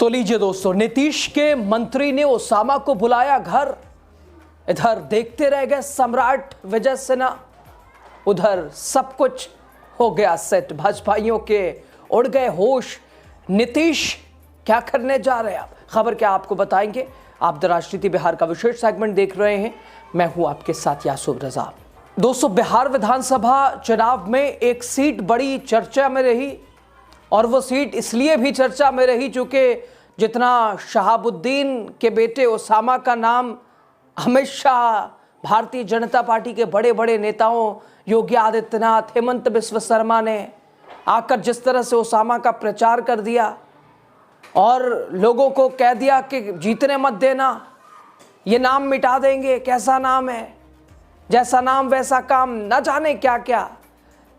तो लीजिए दोस्तों, नीतीश के मंत्री ने ओसामा को बुलाया घर। इधर देखते रह गए सम्राट विजय सिन्हा, उधर सब कुछ हो गया सेट। भाजपाइयों के उड़ गए होश। नीतीश क्या करने जा रहे हैं? आप खबर क्या आपको बताएंगे। आप द राजनीति बिहार का विशेष सेगमेंट देख रहे हैं। मैं हूं आपके साथ यासूब रजा। दोस्तों, बिहार विधानसभा चुनाव में एक सीट बड़ी चर्चा में रही, और वो सीट इसलिए भी चर्चा में रही क्योंकि जितना शहाबुद्दीन के बेटे ओसामा का नाम अमित शाह, भारतीय जनता पार्टी के बड़े बड़े नेताओं योगी आदित्यनाथ, हेमंत बिस्वा शर्मा ने आकर जिस तरह से ओसामा का प्रचार कर दिया और लोगों को कह दिया कि जीतने मत देना, ये नाम मिटा देंगे। कैसा नाम है, जैसा नाम वैसा काम, न जाने क्या क्या।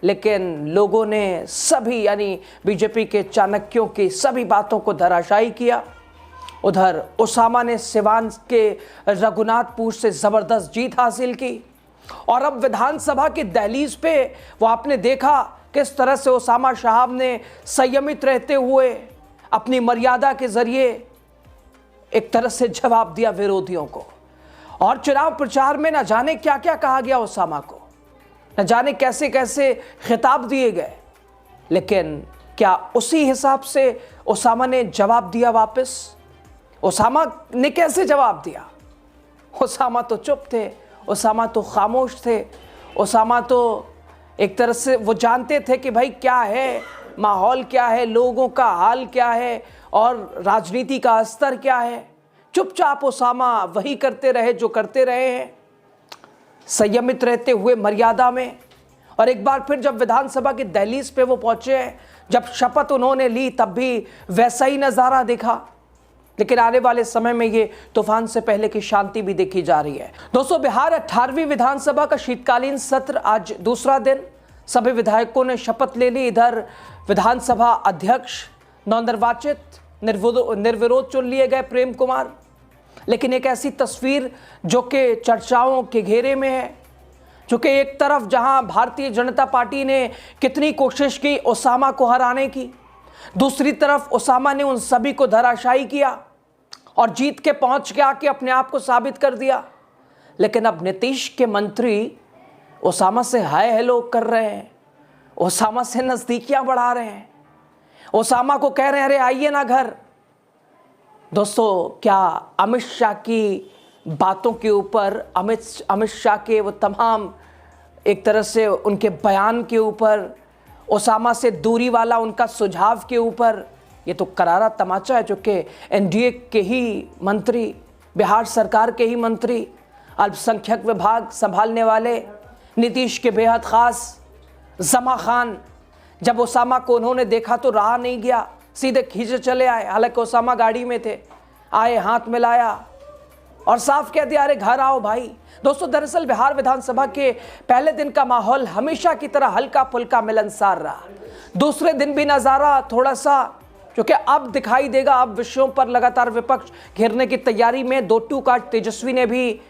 लेकिन लोगों ने सभी यानी बीजेपी के चाणक्यों की सभी बातों को धराशायी किया। उधर ओसामा ने सिवान के रघुनाथपुर से जबरदस्त जीत हासिल की, और अब विधानसभा की दहलीज पे वो आपने देखा किस तरह से ओसामा साहब ने संयमित रहते हुए अपनी मर्यादा के जरिए एक तरह से जवाब दिया विरोधियों को। और चुनाव प्रचार में न जाने क्या क्या कहा गया ओसामा को, न जाने कैसे कैसे खिताब दिए गए, लेकिन क्या उसी हिसाब से ओसामा ने जवाब दिया वापस? ओसामा ने कैसे जवाब दिया? ओसामा तो चुप थे, ओसामा तो खामोश थे, ओसामा तो एक तरह से वो जानते थे कि भाई क्या है माहौल, क्या है लोगों का हाल, क्या है और राजनीति का स्तर क्या है। चुपचाप ओसामा वही करते रहे जो करते रहे हैं, संयमित रहते हुए मर्यादा में। और एक बार फिर जब विधानसभा की दहलीज पे वो पहुंचे हैं, जब शपथ उन्होंने ली, तब भी वैसा ही नज़ारा दिखा। लेकिन आने वाले समय में ये तूफान से पहले की शांति भी देखी जा रही है। दोस्तों, बिहार 18वीं विधानसभा का शीतकालीन सत्र आज दूसरा दिन। सभी विधायकों ने शपथ ले ली। इधर विधानसभा अध्यक्ष नवनिर्वाचित निर्विरोध चुन लिए गए प्रेम कुमार। लेकिन एक ऐसी तस्वीर जो कि चर्चाओं के घेरे में है, जो कि एक तरफ जहां भारतीय जनता पार्टी ने कितनी कोशिश की ओसामा को हराने की, दूसरी तरफ ओसामा ने उन सभी को धराशायी किया और जीत के पहुंच के आके अपने आप को साबित कर दिया। लेकिन अब नीतीश के मंत्री ओसामा से हाय हेलो कर रहे हैं, ओसामा से नजदीकियां बढ़ा रहे हैं, ओसामा को कह रहे हैं अरे आइए ना घर। दोस्तों, क्या अमित शाह की बातों के ऊपर, अमित शाह के वो तमाम एक तरह से उनके बयान के ऊपर, ओसामा से दूरी वाला उनका सुझाव के ऊपर, ये तो करारा तमाचा है जो कि एनडीए के ही मंत्री, बिहार सरकार के ही मंत्री, अल्पसंख्यक विभाग संभालने वाले नीतीश के बेहद खास जमा खान, जब ओसामा को उन्होंने देखा तो रहा नहीं गया, सीधे खींचे चले आए। हालांकि ओसामा गाड़ी में थे, आए, हाथ मिलाया और साफ कह दिया अरे घर आओ भाई। दोस्तों, दरअसल बिहार विधानसभा के पहले दिन का माहौल हमेशा की तरह हल्का फुल्का मिलनसार रहा। दूसरे दिन भी नज़ारा थोड़ा सा, क्योंकि अब दिखाई देगा, अब विषयों पर लगातार विपक्ष घेरने की तैयारी में। 2 टूक आज तेजस्वी ने भी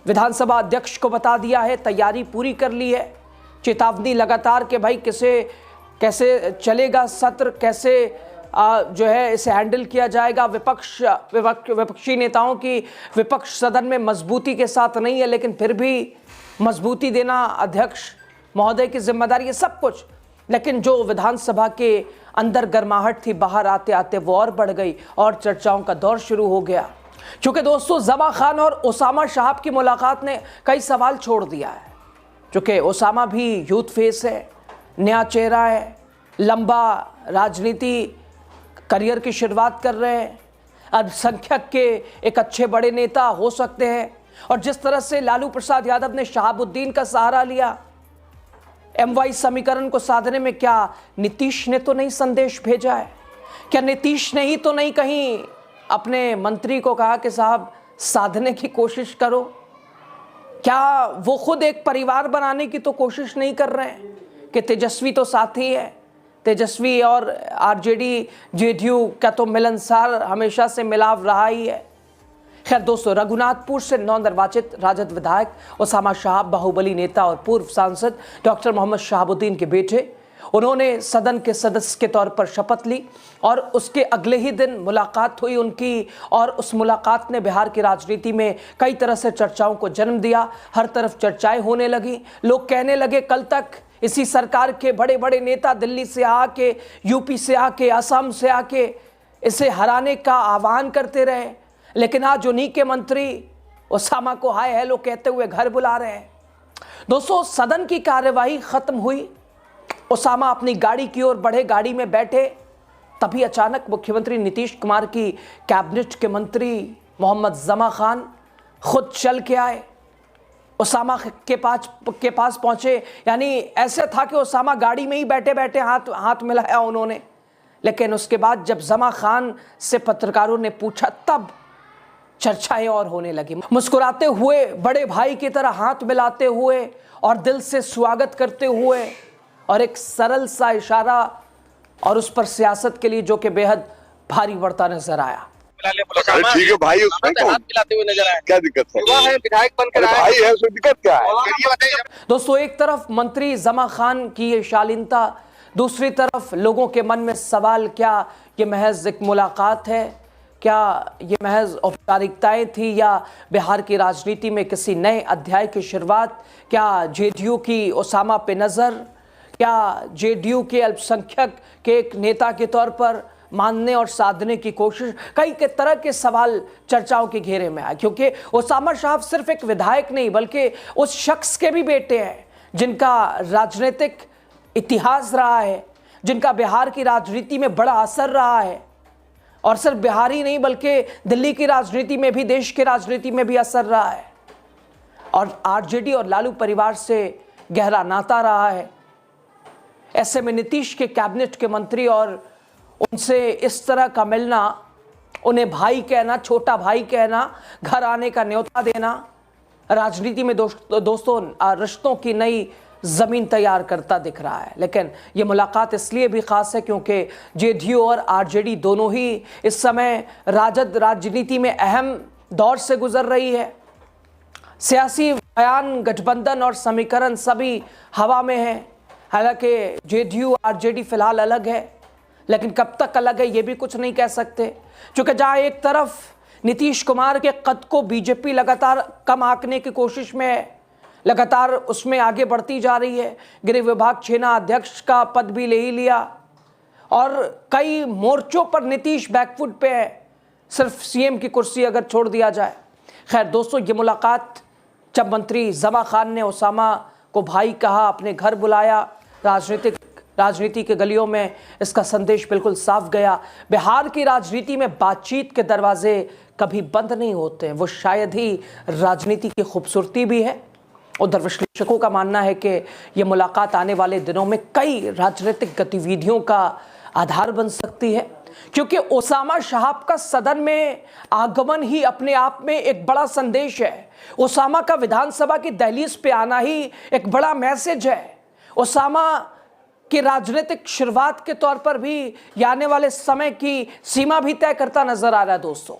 विधानसभा अध्यक्ष को बता दिया है, तैयारी पूरी कर ली है। चेतावनी लगातार कि भाई कैसे चलेगा सत्र, कैसे जो है इसे हैंडल किया जाएगा। विपक्षी नेताओं की विपक्ष सदन में मजबूती के साथ नहीं है, लेकिन फिर भी मजबूती देना अध्यक्ष महोदय की जिम्मेदारी है, सब कुछ। लेकिन जो विधानसभा के अंदर गर्माहट थी, बाहर आते आते वो और बढ़ गई और चर्चाओं का दौर शुरू हो गया। क्योंकि दोस्तों, जमा खान और ओसामा साहब की मुलाकात ने कई सवाल छोड़ दिया है। क्योंकि ओसामा भी यूथ फेस है, नया चेहरा है, लंबा राजनीति करियर की शुरुआत कर रहे हैं, अल्पसंख्यक के एक अच्छे बड़े नेता हो सकते हैं। और जिस तरह से लालू प्रसाद यादव ने शहाबुद्दीन का सहारा लिया MY समीकरण को साधने में, क्या नीतीश ने तो नहीं संदेश भेजा है? क्या नीतीश ने ही तो नहीं कहीं अपने मंत्री को कहा कि साहब साधने की कोशिश करो? क्या वो खुद एक परिवार बनाने की तो कोशिश नहीं कर रहे हैं कि तेजस्वी तो साथी है, तेजस्वी और RJD JDU का तो मिलनसार हमेशा से मिलाव रहा ही है। खैर दोस्तों, रघुनाथपुर से नवनिर्वाचित राजद विधायक ओसामा साहब, बाहुबली नेता और पूर्व सांसद डॉक्टर मोहम्मद शहाबुद्दीन के बेटे उन्होंने सदन के सदस्य के तौर पर शपथ ली और उसके अगले ही दिन मुलाकात हुई उनकी, और उस मुलाकात ने बिहार की राजनीति में कई तरह से चर्चाओं को जन्म दिया। हर तरफ चर्चाएं होने लगी। लोग कहने लगे कल तक इसी सरकार के बड़े बड़े नेता दिल्ली से आके, यूपी से आके, असम से आके इसे हराने का आह्वान करते रहे, लेकिन आज उन्हीं के मंत्री ओसामा को हाय हेलो कहते हुए घर बुला रहे हैं। दोस्तों, सदन की कार्यवाही खत्म हुई, ओसामा अपनी गाड़ी की ओर बढ़े, गाड़ी में बैठे, तभी अचानक मुख्यमंत्री नीतीश कुमार की कैबिनेट के मंत्री मोहम्मद जमा खान खुद चल के आए, ओसामा के पास पहुंचे। यानी ऐसे था कि ओसामा गाड़ी में ही बैठे बैठे हाथ मिलाया उन्होंने। लेकिन उसके बाद जब जमा खान से पत्रकारों ने पूछा तब चर्चाएं और होने लगी। मुस्कुराते हुए, बड़े भाई की तरह हाथ मिलाते हुए और दिल से स्वागत करते हुए और एक सरल सा इशारा, और उस पर सियासत के लिए जो कि बेहद भारी बढ़ता नजर आया। ठीक है भाई, उसमें हाथ मिलाते हुए नजर आया, क्या दिक्कत है? विधायक बनकर भाई है, उसमें दिक्कत क्या है? दोस्तों, एक तरफ मंत्री जमा खान की ये शालीनता, दूसरी तरफ लोगों के मन में सवाल, क्या ये महज एक मुलाकात है, क्या ये महज औपचारिकताएं थी, या बिहार की राजनीति में किसी नए अध्याय की शुरुआत? क्या जेडीयू की ओसामा पे नज़र, क्या जेडीयू के अल्पसंख्यक के एक नेता के तौर पर मानने और साधने की कोशिश? कई के तरह के सवाल चर्चाओं के घेरे में आए, क्योंकि ओसामा साहब सिर्फ एक विधायक नहीं बल्कि उस शख्स के भी बेटे हैं जिनका राजनीतिक इतिहास रहा है, जिनका बिहार की राजनीति में बड़ा असर रहा है, और सिर्फ बिहार ही नहीं बल्कि दिल्ली की राजनीति में भी, देश की राजनीति में भी असर रहा है, और आरजेडी और लालू परिवार से गहरा नाता रहा है। ऐसे में नीतीश के कैबिनेट के मंत्री और उनसे इस तरह का मिलना, उन्हें भाई कहना, छोटा भाई कहना, घर आने का न्योता देना, राजनीति में दोस्तों रिश्तों की नई जमीन तैयार करता दिख रहा है। लेकिन ये मुलाकात इसलिए भी खास है क्योंकि जेडीयू और आरजेडी दोनों ही इस समय राजद राजनीति में अहम दौर से गुजर रही है। सियासी बयान, गठबंधन और समीकरण सभी हवा में है। हालांकि जेडीयू आरजेडी फिलहाल अलग है, लेकिन कब तक अलग है ये भी कुछ नहीं कह सकते, क्योंकि जहां एक तरफ नीतीश कुमार के कद को बीजेपी लगातार कम आंकने की कोशिश में है, लगातार उसमें आगे बढ़ती जा रही है, गृह विभाग सेना अध्यक्ष का पद भी ले ही लिया, और कई मोर्चों पर नीतीश बैकफुट पे है, सिर्फ सीएम की कुर्सी अगर छोड़ दिया जाए। खैर दोस्तों, ये मुलाकात जब मंत्री जमा खान ने ओसामा को भाई कहा, अपने घर बुलाया, राजनीति के गलियों में इसका संदेश बिल्कुल साफ गया। बिहार की राजनीति में बातचीत के दरवाजे कभी बंद नहीं होते, वो शायद ही राजनीति की खूबसूरती भी है। उधर विश्लेषकों का मानना है कि ये मुलाकात आने वाले दिनों में कई राजनीतिक गतिविधियों का आधार बन सकती है, क्योंकि ओसामा साहब का सदन में आगमन ही अपने आप में एक बड़ा संदेश है। ओसामा का विधानसभा की दहलीज पे आना ही एक बड़ा मैसेज है। ओसामा की राजनीतिक शुरुआत के तौर पर भी आने वाले समय की सीमा भी तय करता नजर आ रहा है दोस्तों।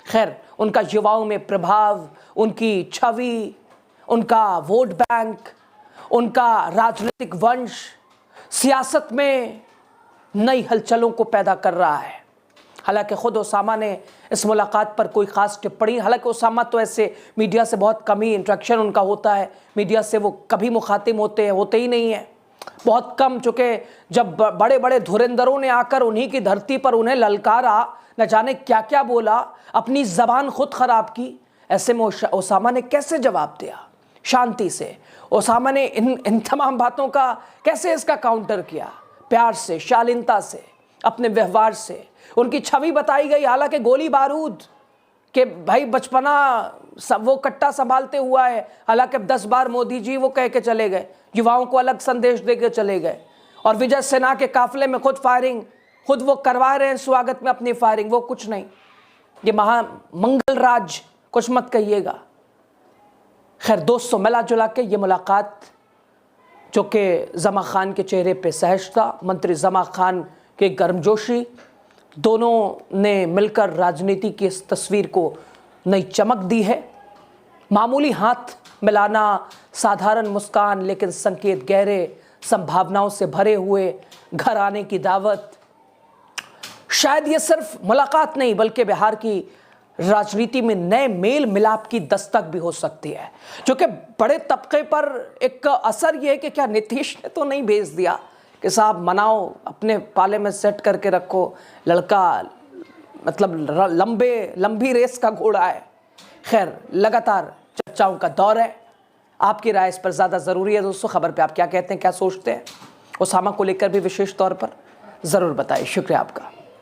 खैर, उनका युवाओं में प्रभाव, उनकी छवि, उनका वोट बैंक, उनका राजनीतिक वंश सियासत में नई हलचलों को पैदा कर रहा है। हालांकि खुद ओसामा ने इस मुलाकात पर कोई खास टिप्पणी, हालांकि ओसामा तो ऐसे मीडिया से बहुत कम ही इंटरेक्शन उनका होता है, मीडिया से वो कभी मुखातिब होते ही नहीं है, बहुत कम। चूँकि जब बड़े बड़े धुरंधरों ने आकर उन्हीं की धरती पर उन्हें ललकारा, न जाने क्या क्या बोला, अपनी जबान खुद खराब की, ऐसे में ओसामा ने कैसे जवाब दिया? शांति से ओसामा ने इन तमाम बातों का कैसे इसका काउंटर किया? प्यार से, शालीनता से, अपने व्यवहार से उनकी छवि बताई गई। हालांकि गोली बारूद के भाई बचपना सब वो कट्टा संभालते हुआ है, हालांकि 10 बार मोदी जी वो कह के चले गए, युवाओं को अलग संदेश दे के चले गए, और विजय सेना के काफिले में खुद फायरिंग, खुद वो करवा रहे हैं स्वागत में अपनी फायरिंग, वो कुछ नहीं। ये महामंगल राज कुछ मत कहिएगा। खैर दोस्तों, मिला जुला के ये मुलाकात जो कि जमा खान के चेहरे पे सहजता, मंत्री जमा खान के गर्मजोशी, दोनों ने मिलकर राजनीति की इस तस्वीर को नई चमक दी है। मामूली हाथ मिलाना, साधारण मुस्कान, लेकिन संकेत गहरे, संभावनाओं से भरे हुए घर आने की दावत। शायद ये सिर्फ मुलाकात नहीं बल्कि बिहार की राजनीति में नए मेल मिलाप की दस्तक भी हो सकती है, जो कि बड़े तबके पर एक असर ये है कि क्या नीतीश ने तो नहीं भेज दिया कि साहब मनाओ, अपने पाले में सेट करके रखो, लड़का मतलब लंबी रेस का घोड़ा है। खैर, लगातार चर्चाओं का दौर है। आपकी राय इस पर ज़्यादा ज़रूरी है दोस्तों। खबर पे आप क्या कहते हैं, क्या सोचते हैं? उसामा को लेकर भी विशेष तौर पर ज़रूर बताइए। शुक्रिया आपका।